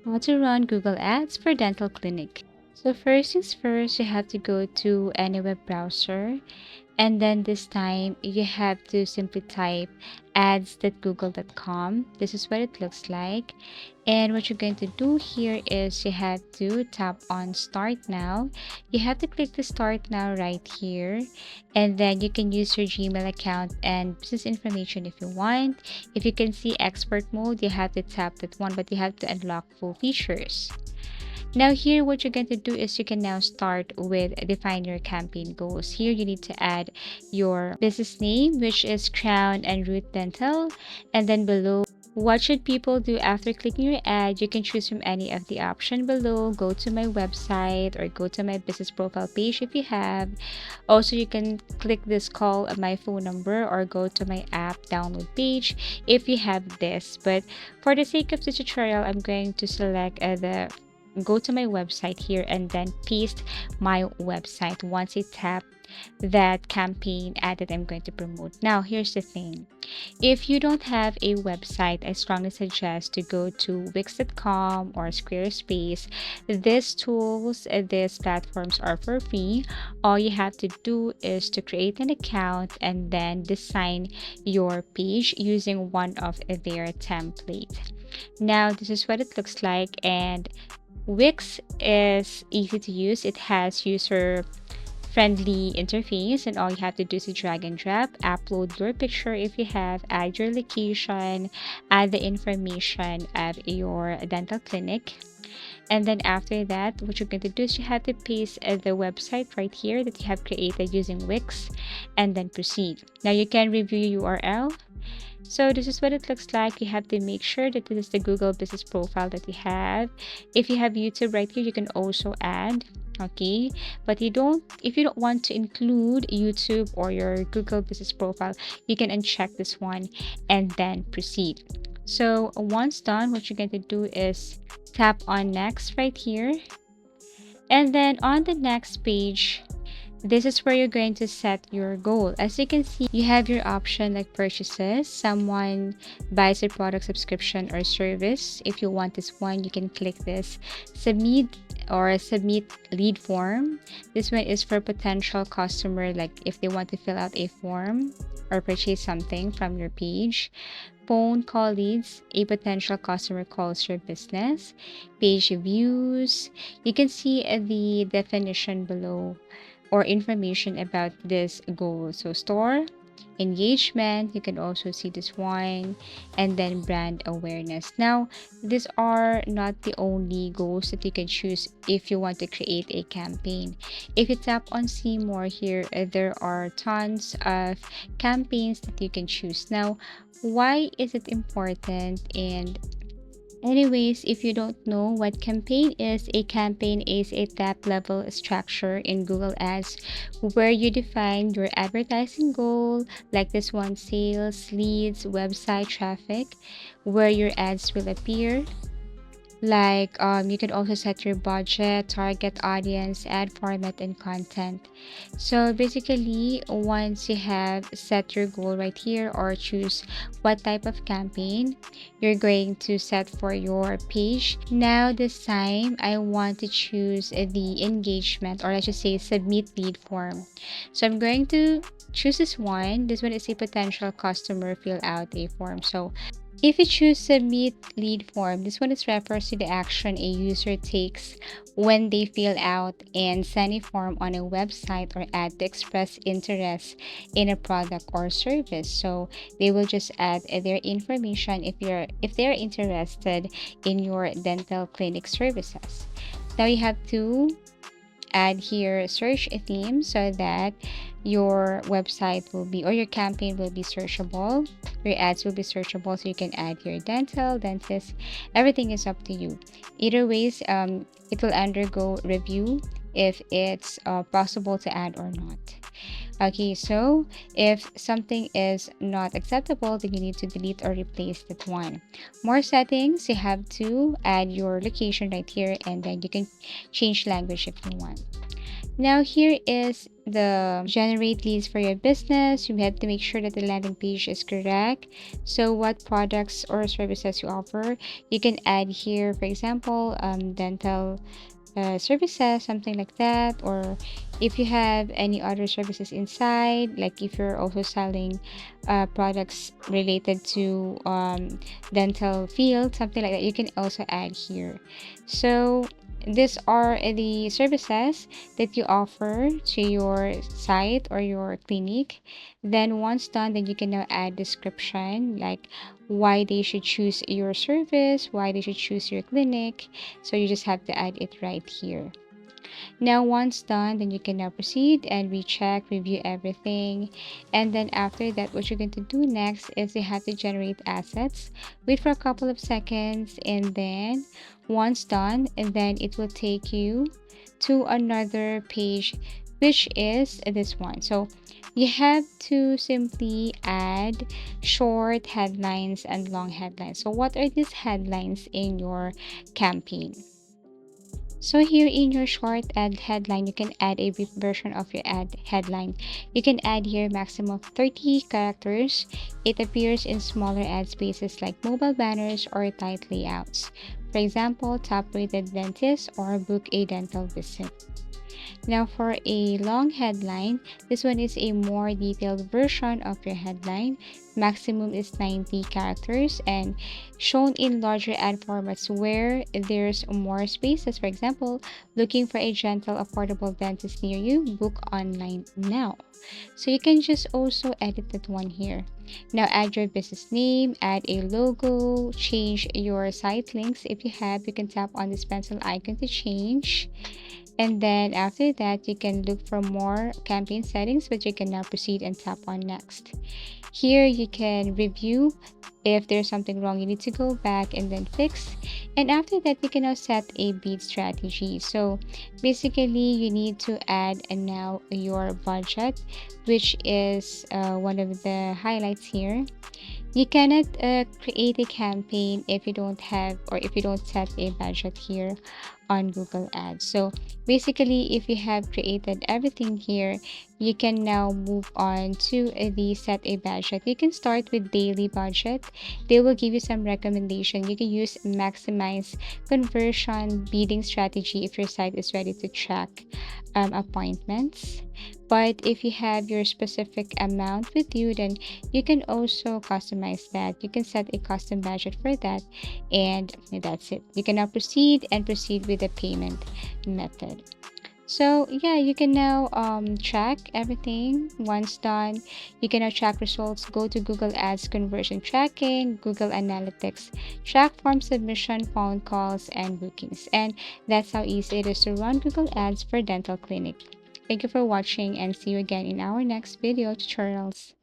How to run Google Ads for dental clinic. So first things first, you have to go to any web browser, and then this time you have to simply type ads.google.com. This is what it looks like. And what you're going to do here is you have to tap on start now. You have to click the start now right here, and then you can use your Gmail account and business information if you want. If you can see export mode, you have to tap that one, but you have to unlock full features. Now here, what you're going to do is you can now start with define your campaign goals. Here you need to add your business name, which is Crown and Root Dental, and then below, what should people do after clicking your ad? You can choose from any of the option below. Go to my website or go to my business profile page if you have. Also, you can click this call my phone number or go to my app download page if you have this. But for the sake of the tutorial, I'm going to select the go to my website here and then paste my website once I tap that campaign ad that I'm going to promote. Now, here's the thing. If you don't have a website, I strongly suggest to go to Wix.com or Squarespace. These tools, these platforms are for free. All you have to do is to create an account and then design your page using one of their templates. Now, this is what it looks like, and Wix is easy to use. It has user friendly interface, and all you have to do is to drag and drop, upload your picture if you have, add your location, add the information of your dental clinic. And then after that, what you're going to do is you have to paste the website right here that you have created using Wix and then proceed. Now you can review URL. So this is what it looks like. You have to make sure that this is the Google business profile that you have. If you have YouTube right here, you can also add. Okay, but if you don't want to include YouTube or your Google business profile, you can uncheck this one and then proceed. So once done, what you're going to do is tap on next right here, and then on the next page, this is where you're going to set your goal. As you can see, you have your option like purchases. Someone buys a product, subscription, or service. If you want this one, you can click this. Submit lead form. This one is for potential customer, like if they want to fill out a form or purchase something from your page. Phone call leads, a potential customer calls your business. Page views. You can see the definition below or information about this goal. So store, engagement, you can also see this one, and then brand awareness. Now, these are not the only goals that you can choose if you want to create a campaign. If you tap on see more here, there are tons of campaigns that you can choose. Now, why is it important? And anyways, if you don't know what campaign is, a campaign is a top level structure in Google Ads where you define your advertising goal, like this one, sales, leads, website traffic, where your ads will appear. Like you can also set your budget, target audience, ad format, and content. So basically, once you have set your goal right here or choose what type of campaign you're going to set for your page. Now this time, I want to choose the engagement, or let's just say submit lead form. So I'm going to choose this one. This one is a potential customer fill out a form. So if you choose submit lead form, this one is refers to the action a user takes when they fill out and send a form on a website or ad to express interest in a product or service. So they will just add their information if they're interested in your dental clinic services. Now you have to add here search a theme so that your website will be or your campaign will be searchable, your ads will be searchable, so you can add your dental, dentist. Everything is up to you. Either ways, it will undergo review if it's possible to add or not. Okay, so if something is not acceptable, then you need to delete or replace that one. More settings, you have to add your location right here, and then you can change language if you want. Now here is the generate leads for your business. You have to make sure that the landing page is correct. So what products or services you offer, you can add here, for example, dental services, something like that. Or if you have any other services inside, like if you're also selling products related to dental field, something like that, you can also add here. So these are the services that you offer to your site or your clinic. Then once done, then you can now add description, like why they should choose your service, why they should choose your clinic. So you just have to add it right here. Now once done, then you can now proceed and recheck, review everything. And then after that, what you're going to do next is you have to generate assets. Wait for a couple of seconds, and then once done, and then it will take you to another page, which is this one. So you have to simply add short headlines and long headlines. So what are these headlines in your campaign? So here in your short ad headline, you can add a brief version of your ad headline. You can add here maximum of 30 characters. It appears in smaller ad spaces like mobile banners or tight layouts. For example, top rated dentist or book a dental visit. Now for a long headline, this one is a more detailed version of your headline. Maximum is 90 characters and shown in larger ad formats where there's more spaces. For example, looking for a gentle, affordable dentist near you, book online now. So you can just also edit that one here. Now add your business name, add a logo, change your site links. If you have, you can tap on this pencil icon to change. And then after that, you can look for more campaign settings, but you can now proceed and tap on next. Here you can review. If there's something wrong, you need to go back and then fix. And after that, you can now set a bid strategy. So basically, you need to add and now your budget, which is one of the highlights here. You cannot create a campaign if you don't have or if you don't set a budget here on Google Ads. So basically, if you have created everything here, you can now move on to the set a budget. You can start with daily budget. They will give you some recommendation. You can use maximize conversion bidding strategy if your site is ready to track appointments. But if you have your specific amount with you, then you can also customize that. You can set a custom budget for that, and that's it. You can now proceed with the payment method. So yeah, you can now track everything. Once done, you can now track results. Go to Google Ads conversion tracking, Google Analytics, track form submission, phone calls, and bookings. And that's how easy it is to run Google Ads for dental clinic. Thank you for watching and see you again in our next video tutorials.